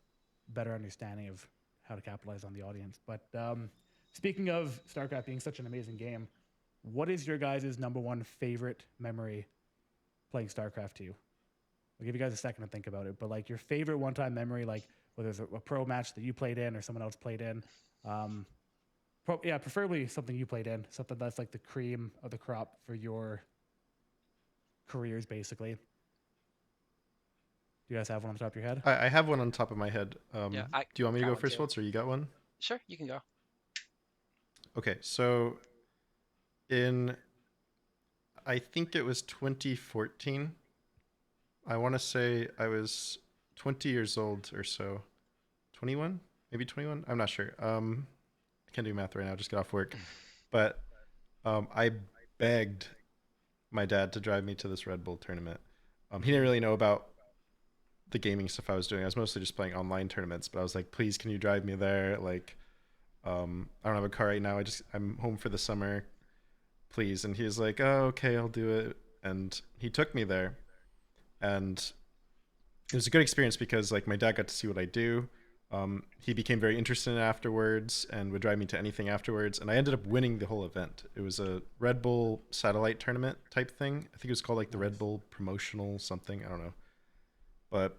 better understanding of how to capitalize on the audience. But speaking of StarCraft being such an amazing game, what is your guys' number one favorite memory playing StarCraft 2? I'll give you guys a second to think about it, but like your favorite one-time memory, like whether it's a pro match that you played in or someone else played in, preferably something you played in, something that's like the cream of the crop for your careers, basically. Do you guys have one on the top of your head? I have one on top of my head. Yeah, do you want me to go first, Voltz, or you got one? Sure, you can go. Okay, so I think it was 2014. I want to say I was 20 years old or so. 21? Maybe 21? I'm not sure. I can't do math right now. Just got off work. But I begged my dad to drive me to this Red Bull tournament. He didn't really know about the gaming stuff I was doing. I was mostly just playing online tournaments, but I was like, please, can you drive me there? Like, I don't have a car right now. I'm home for the summer, please. And he was like, oh, okay, I'll do it. And he took me there, and it was a good experience because like my dad got to see what I do. He became very interested in it afterwards and would drive me to anything afterwards. And I ended up winning the whole event. It was a Red Bull satellite tournament type thing. I think it was called like the Red Bull promotional something. I don't know. But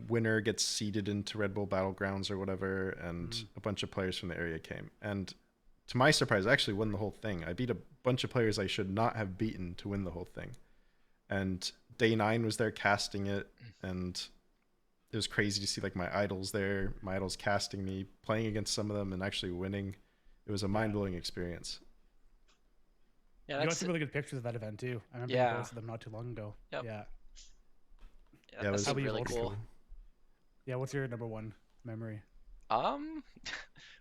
winner gets seeded into Red Bull Battlegrounds or whatever. And a bunch of players from the area came. And to my surprise, I actually won the whole thing. I beat a bunch of players I should not have beaten to win the whole thing. And Day 9 was there casting it, and it was crazy to see like my idols there, my idols casting me, playing against some of them and actually winning. It was a mind-blowing experience. Yeah, you got some really good pictures of that event too. I remember you posted them not too long ago. Yep. Yeah, that was really cool. Yeah, what's your number one memory?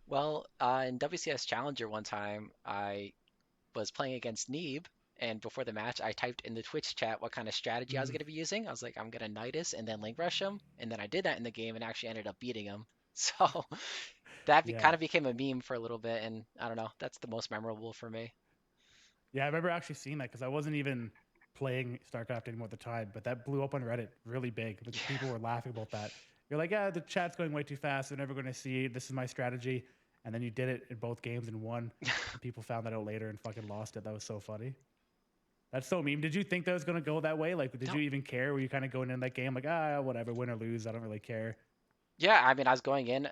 Well, in WCS Challenger one time, I was playing against Neeb, and before the match, I typed in the Twitch chat what kind of strategy I was going to be using. I was like, I'm going to Nidus and then Link Rush him, and then I did that in the game and actually ended up beating him. So that kind of became a meme for a little bit, and I don't know, that's the most memorable for me. Yeah, I remember actually seeing that because I wasn't even playing StarCraft anymore at the time, but that blew up on Reddit really big. Like, people were laughing about that. You're like, yeah, the chat's going way too fast. They're never going to see. This is my strategy. And then you did it in both games and won. And people found that out later and fucking lost it. That was so funny. That's so meme. Did you think that was going to go that way? Like, did you even care? Were you kind of going in that game like, whatever, win or lose, I don't really care? Yeah, I mean, I was going in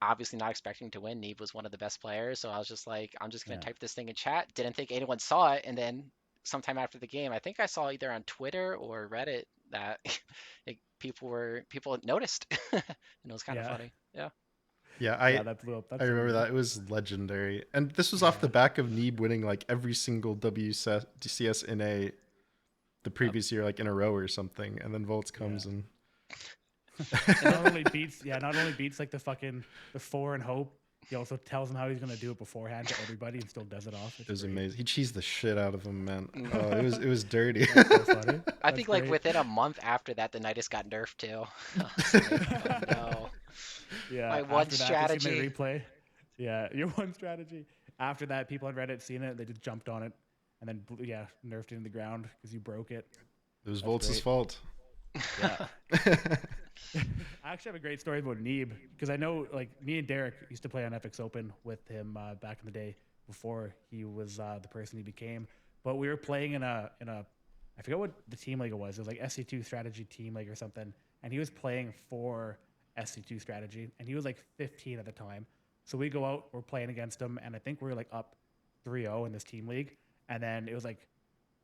obviously not expecting to win. Neeb was one of the best players, so I was just like, I'm just going to type this thing in chat. Didn't think anyone saw it, and then sometime after the game, I think I saw either on Twitter or Reddit that people noticed, and it was kind of funny. Yeah, that blew up. I remember that. It was legendary. And this was off the back of Neeb winning like every single WCS in the previous year, like in a row or something. And then Voltz comes and not only beats like the 4 and Hope, he also tells him how he's going to do it beforehand to everybody and still does it off. It was amazing. He cheesed the shit out of him, man. It was dirty. That's so funny. I think like within a month after that, the Nidus got nerfed too. Like, oh, no. Yeah, my one strategy. Replay. Yeah, your one strategy. After that, people on Reddit seen it, they just jumped on it, and then nerfed it in the ground because you broke it. It was Voltz's fault. Yeah. I actually have a great story about Neeb because I know like me and Derek used to play on FX Open with him back in the day before he was the person he became. But we were playing in a I forget what the team league it was. It was like SC2 strategy team league or something, and he was playing for SC2 strategy, and he was like 15 at the time. So we go out, we're playing against him, and I think we were like up 3-0 in this team league, and then it was like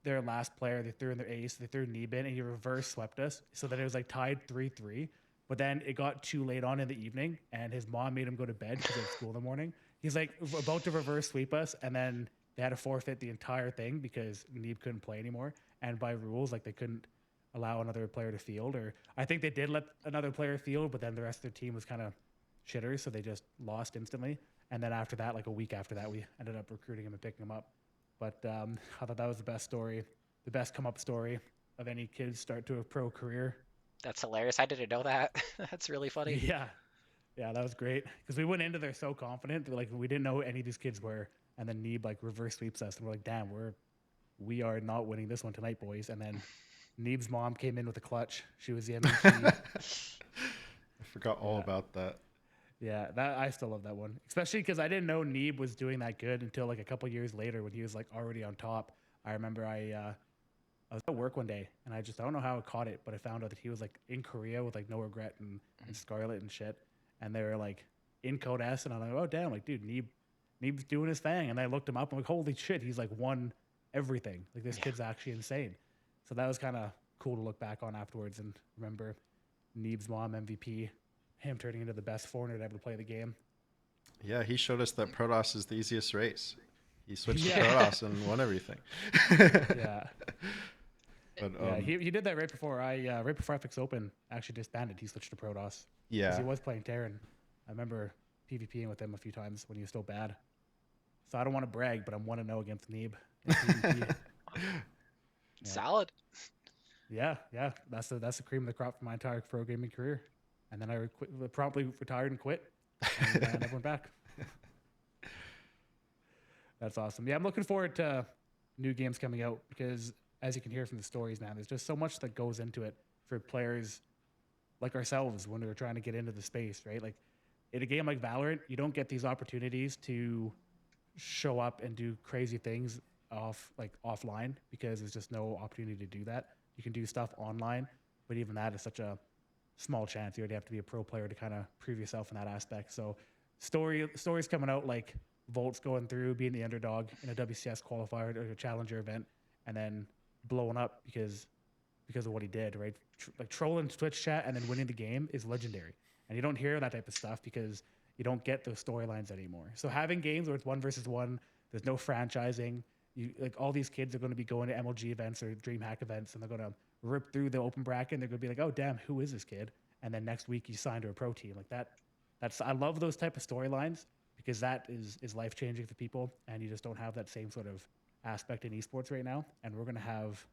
their last player, they threw in their ace, they threw Neeb in, and he reverse swept us. So that it was like tied 3-3. But then it got too late on in the evening, and his mom made him go to bed because he had school in the morning. He's like about to reverse sweep us, and then they had to forfeit the entire thing because Neeb couldn't play anymore. And by rules, like they couldn't allow another player to field, or I think they did let another player field, but then the rest of their team was kind of shitters, so they just lost instantly. And then after that, like a week after that, we ended up recruiting him and picking him up. But I thought that was the best story, the best come up story of any kid's start to a pro career. That's hilarious. I didn't know that. That's really funny. Yeah, yeah, that was great because we went into there so confident, like we didn't know who any of these kids were, and then Neeb like reverse sweeps us, and we're like, damn, we are not winning this one tonight, boys. And then Neeb's mom came in with a clutch. She was the MVP. I forgot all about that. Yeah, that I still love that one, especially because I didn't know Neeb was doing that good until like a couple years later when he was like already on top. I remember I was at work one day and I don't know how I caught it, but I found out that he was like in Korea with like No Regret and Scarlet and shit, and they were like in Code S, and I'm like, oh damn, like dude, Neeb's doing his thing, and I looked him up. I'm like, holy shit, he's like won everything. Like this kid's actually insane. So that was kind of cool to look back on afterwards and remember Neeb's mom MVP. Him turning into the best foreigner to ever play the game. Yeah, he showed us that Protoss is the easiest race. He switched to Yeah. Protoss and won everything. Yeah. But Yeah, he did that right before FX Open actually disbanded. He switched to Protoss. 'Cause yeah, he was playing Terran. I remember PvPing with him a few times when he was still bad. So I don't want to brag, but I'm 1-0 against Neeb in PvP. Yeah. Solid. Yeah. That's the cream of the crop for my entire pro gaming career. And then I promptly retired and quit, and never went back. That's awesome. Yeah, I'm looking forward to new games coming out because, as you can hear from the stories, man, there's just so much that goes into it for players like ourselves when we're trying to get into the space, right? Like in a game like Valorant, you don't get these opportunities to show up and do crazy things offline because there's just no opportunity to do that. You can do stuff online, but even that is such a small chance. You already have to be a pro player to kind of prove yourself in that aspect. So stories coming out like Voltz going through, being the underdog in a WCS qualifier or a challenger event, and then blowing up because of what he did, right? Like trolling Twitch chat and then winning the game is legendary. And you don't hear that type of stuff because you don't get those storylines anymore. So having games where it's 1v1, there's no franchising. Like all these kids are going to be going to MLG events or DreamHack events, and they're going to rip through the open bracket, and they're going to be like, oh damn, who is this kid? And then next week you sign to a pro team. Like that's I love those type of storylines because that is life changing for people, and you just don't have that same sort of aspect in esports right now. And we're going to have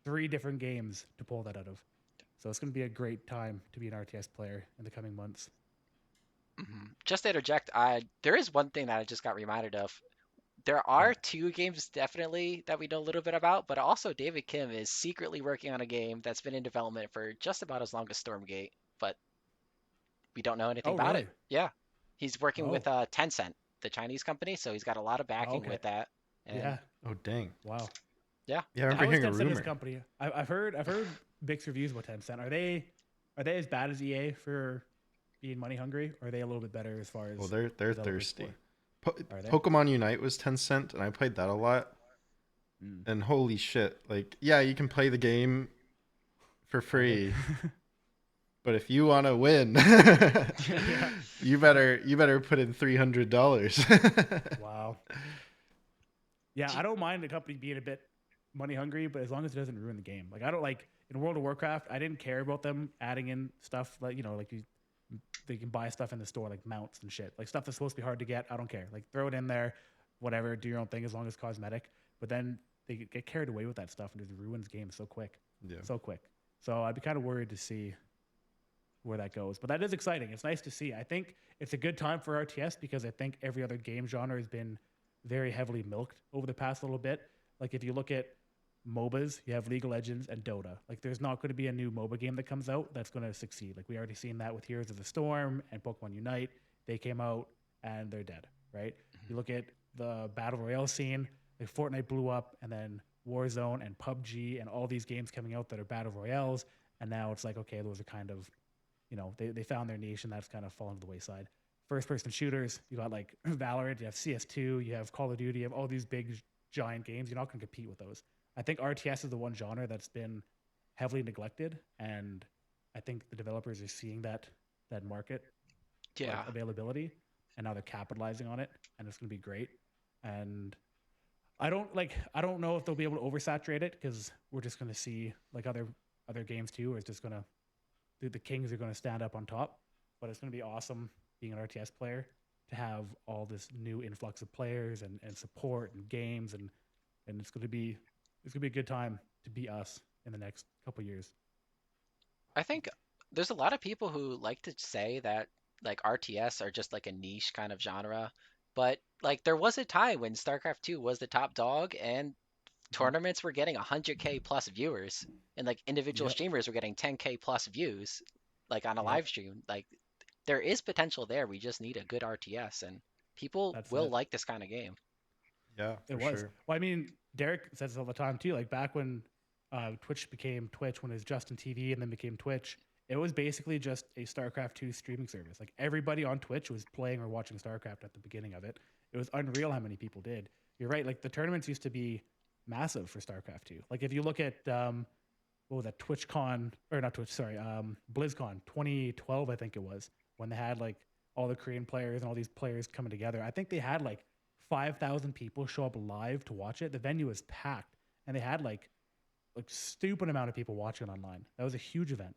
3 different games to pull that out of. So it's going to be a great time to be an RTS player in the coming months. Just to interject, there is one thing that I just got reminded of. There are 2 games definitely that we know a little bit about, but also David Kim is secretly working on a game that's been in development for just about as long as Stormgate, but we don't know anything about really? it. Yeah. He's working with Oh. Tencent, the Chinese company, so he's got a lot of backing Okay. with that. And Yeah. Oh dang. Wow. yeah. Yeah, I remember How is hearing a Tencent as rumor. a company? I've heard mixed reviews about Tencent. Are they as bad as EA for being money hungry, or are they a little bit better as far as? Well, they're developers thirsty. for- Are they? Pokemon Unite was Tencent, and I played that a lot. And holy shit, like yeah, you can play the game for free, but if you want to win, you better put in $300. Wow. Yeah, I don't mind the company being a bit money hungry, but as long as it doesn't ruin the game. Like I don't like in World of Warcraft, I didn't care about them adding in stuff like they can buy stuff in the store like mounts and shit, like stuff that's supposed to be hard to get. I don't care. Like throw it in there, whatever, do your own thing as long as it's cosmetic. But then they get carried away with that stuff and just ruins games so quick. Yeah. So quick. So I'd be kind of worried to see where that goes. But that is exciting. It's nice to see. I think it's a good time for RTS because I think every other game genre has been very heavily milked over the past little bit. Like if you look at MOBAs, you have League of Legends and Dota. Like there's not going to be a new MOBA game that comes out that's going to succeed. Like we already seen that with Heroes of the Storm and Pokemon Unite. They came out and they're dead, right? You look at the battle royale scene, like Fortnite blew up, and then Warzone and PUBG and all these games coming out that are battle royales, and now it's like, okay, those are kind of, they found their niche, and that's kind of fallen to the wayside. First person shooters, you got like Valorant, you have CS2, you have Call of Duty, you have all these big giant games. You're not going to compete with those. I think RTS is the one genre that's been heavily neglected, and I think the developers are seeing that market availability, and now they're capitalizing on it, and it's going to be great. And I don't know if they'll be able to oversaturate it, because we're just going to see like other games too, where it's just going to, the kings are going to stand up on top. But it's going to be awesome being an RTS player to have all this new influx of players and support and games, and it's going to be a good time to be us in the next couple years. I think there's a lot of people who like to say that like RTS are just like a niche kind of genre, but like there was a time when StarCraft 2 was the top dog and tournaments were getting 100K plus viewers, and like individual Yep. streamers were getting 10K plus views like on a Yep. live stream. Like there is potential there. We just need a good RTS, and people That's will it. like this kind of game. Yeah, It for was. sure. Well, I mean, Derek says this all the time too. Like back when Twitch became Twitch, when it was Justin TV and then became Twitch, it was basically just a StarCraft 2 streaming service. Like everybody on Twitch was playing or watching StarCraft at the beginning of it. It was unreal how many people did. You're right. Like the tournaments used to be massive for StarCraft 2. Like if you look at what was that, TwitchCon, or not Twitch, sorry, BlizzCon 2012, I think it was, when they had like all the Korean players and all these players coming together. I think they had like 5,000 people show up live to watch it. The venue was packed, and they had like stupid amount of people watching it online. That was a huge event.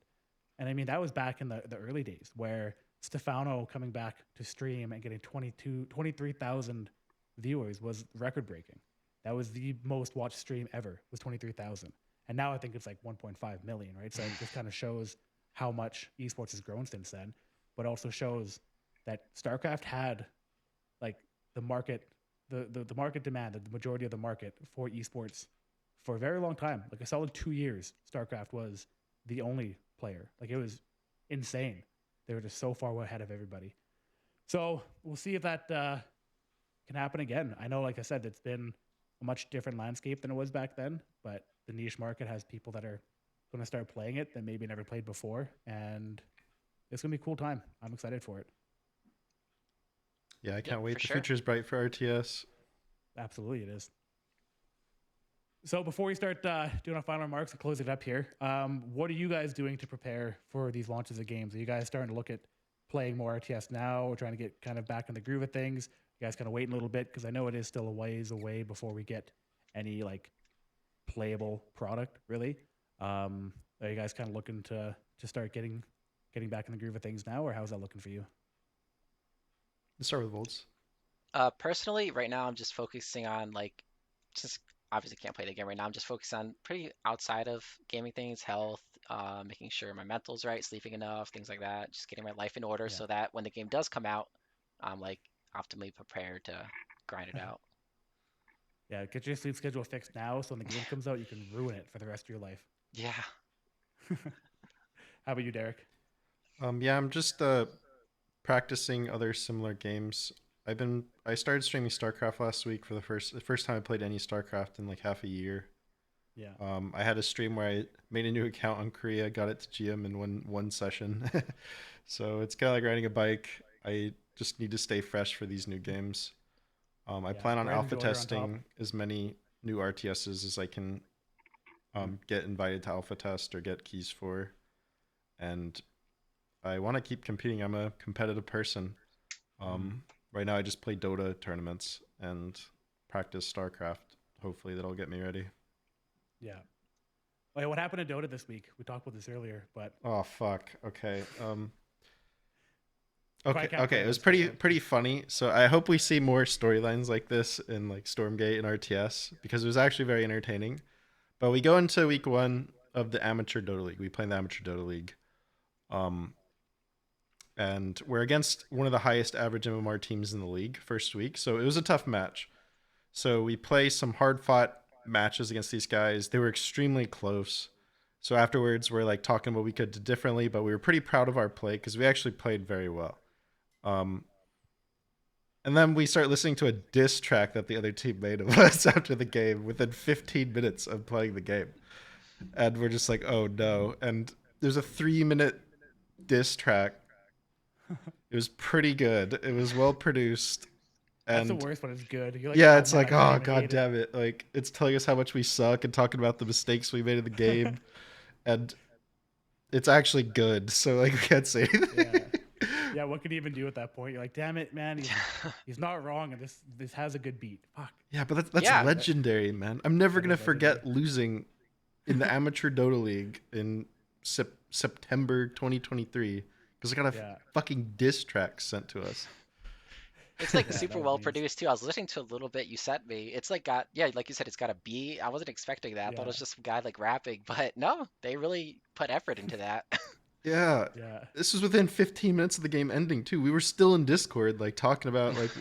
And I mean, that was back in the early days where Stefano coming back to stream and getting 23,000 viewers was record breaking. That was the most watched stream ever, was 23,000. And now I think it's like 1.5 million, right? So it just kind of shows how much esports has grown since then, but also shows that StarCraft had like the market, the market demand, the majority of the market for esports for a very long time. Like a solid 2 years, StarCraft was the only player. Like it was insane. They were just so far ahead of everybody. So we'll see if that can happen again. I know, like I said, it's been a much different landscape than it was back then, but the niche market has people that are going to start playing it that maybe never played before, and it's going to be a cool time. I'm excited for it. Yeah, I can't wait. for The sure. future's bright for RTS. Absolutely, it is. So before we start doing our final remarks and close it up here, what are you guys doing to prepare for these launches of games? Are you guys starting to look at playing more RTS now, or trying to get kind of back in the groove of things? You guys kind of waiting a little bit, because I know it is still a ways away before we get any like playable product, really. Are you guys kind of looking to start getting back in the groove of things now, or how's that looking for you? Let's start with Voltz. Personally, right now I'm just focusing on like just obviously can't play the game right now. I'm just focused on pretty outside of gaming things, health, making sure my mental's right, sleeping enough, things like that. Just getting my life in order Yeah. so that when the game does come out, I'm like optimally prepared to grind it out. Yeah, get your sleep schedule fixed now, so when the game comes out, you can ruin it for the rest of your life. Yeah. How about you, Derek? Yeah, I'm just practicing other similar games. I started streaming StarCraft last week for the first time I played any StarCraft in like half a year. Yeah. I had a stream where I made a new account on Korea, got it to GM in one session. So it's kind of like riding a bike. I just need to stay fresh for these new games. I Yeah, plan on Red alpha Enjoyer on top. testing as many new RTSs as I can get invited to alpha test or get keys for. And I want to keep competing. I'm a competitive person. Right now I just play Dota tournaments and practice StarCraft. Hopefully that'll get me ready. Yeah. Oh, yeah, what happened to Dota this week? We talked about this earlier, but Oh fuck. Okay. Quiet Cap Okay. It was Players, pretty funny. So I hope we see more storylines like this in like Stormgate and RTS, because it was actually very entertaining. But we go into week 1 of the amateur Dota League. We play in the amateur Dota League. And we're against one of the highest average MMR teams in the league first week. So it was a tough match. So we play some hard fought matches against these guys. They were extremely close. So afterwards, we're like talking about what we could do differently, but we were pretty proud of our play because we actually played very well. Um, and then we start listening to a diss track that the other team made of us after the game within 15 minutes of playing the game. And we're just like, oh no. And there's a 3-minute diss track. It was pretty good. It was well produced. That's And the worst when it's good. You're like, yeah, oh, it's man, like, I can't oh even god hate it. damn it. Like it's telling us how much we suck and talking about the mistakes we made in the game. And it's actually good. So like we can't say anything. Yeah, what could he even do at that point? You're like, damn it, man, he's not wrong, and this has a good beat. Fuck. Yeah, but that's Yeah. legendary, man. I'm never That gonna is forget losing in the amateur Dota League in September 2023 because I got a Yeah. fucking diss track sent to us. It's like Yeah, super that was well mean. produced too. I was listening to a little bit you sent me. It's like got, yeah, like you said, it's got a beat. I wasn't expecting that. I thought it was just some guy like rapping, but no, they really put effort into that. Yeah, Yeah. this was within 15 minutes of the game ending too. We were still in Discord, like talking about like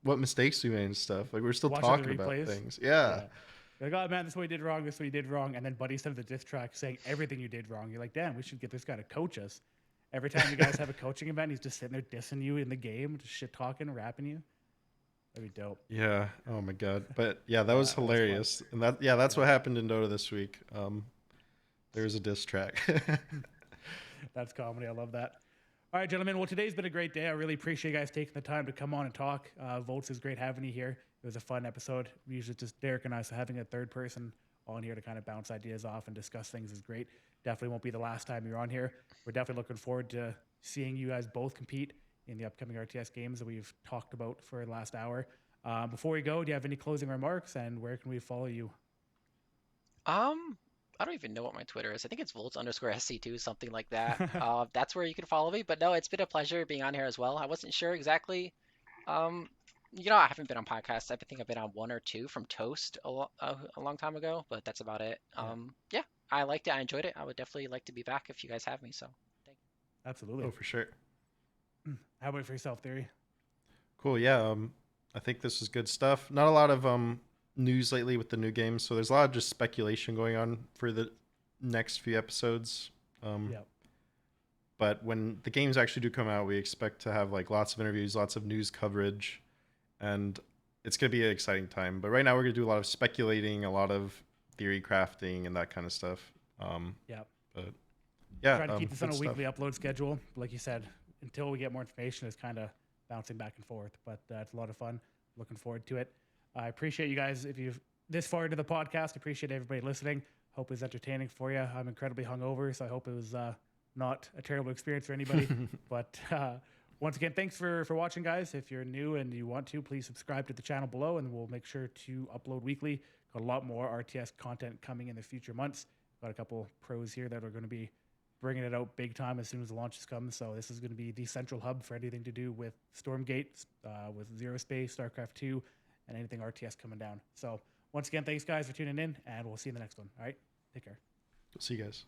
what mistakes we made and stuff. Like we were still Watching talking the about replays. things. Yeah. You're like, oh man, this is what you did wrong, this is what you did wrong, and then Buddy sent the diss track saying everything you did wrong. You're like, damn, we should get this guy to coach us. Every time you guys have a coaching event, he's just sitting there dissing you in the game, just shit talking, rapping you. That'd be dope. Yeah. Oh my god. But yeah, that was that was fun. hilarious. And that's what happened in Dota this week. There was a diss track. That's comedy. I love that. All right, gentlemen. Well, today's been a great day. I really appreciate you guys taking the time to come on and talk. Voltz is great having you here. It was a fun episode. Usually just Derek and I, so having a third person on here to kind of bounce ideas off and discuss things is great. Definitely won't be the last time you're on here. We're definitely looking forward to seeing you guys both compete in the upcoming RTS games that we've talked about for the last hour. Before we go, do you have any closing remarks, and where can we follow you? I don't even know what my Twitter is. I think it's Voltz_SC2, something like that. That's where you can follow me. But no, it's been a pleasure being on here as well. I wasn't sure exactly. Um, I haven't been on podcasts. I think I've been on one or two from Toast a long time ago, but that's about it. Yeah, I liked it. I enjoyed it. I would definitely like to be back if you guys have me. So, thank you. Absolutely. Oh, for sure. How about for yourself, Theory? Cool. Yeah. I think this is good stuff. Not a lot of news lately with the new games, so there's a lot of just speculation going on for the next few episodes. But when the games actually do come out, we expect to have like lots of interviews, lots of news coverage, and it's going to be an exciting time. But right now, we're going to do a lot of speculating, a lot of theory crafting, and that kind of stuff. But yeah, trying to keep this on a good weekly stuff. upload schedule. Like you said, until we get more information, it's kind of bouncing back and forth. But it's a lot of fun. Looking forward to it. I appreciate you guys if you've this far into the podcast. Appreciate everybody listening. Hope it was entertaining for you. I'm incredibly hungover, so I hope it was not a terrible experience for anybody. But once again, thanks for watching, guys. If you're new and you want to, please subscribe to the channel below, and we'll make sure to upload weekly. Got a lot more RTS content coming in the future months. Got a couple pros here that are going to be bringing it out big time as soon as the launches come. So this is going to be the central hub for anything to do with Stormgate, with ZeroSpace, Starcraft 2, and anything RTS coming down. So once again, thanks guys for tuning in, and we'll see you in the next one. All right, take care. See you guys.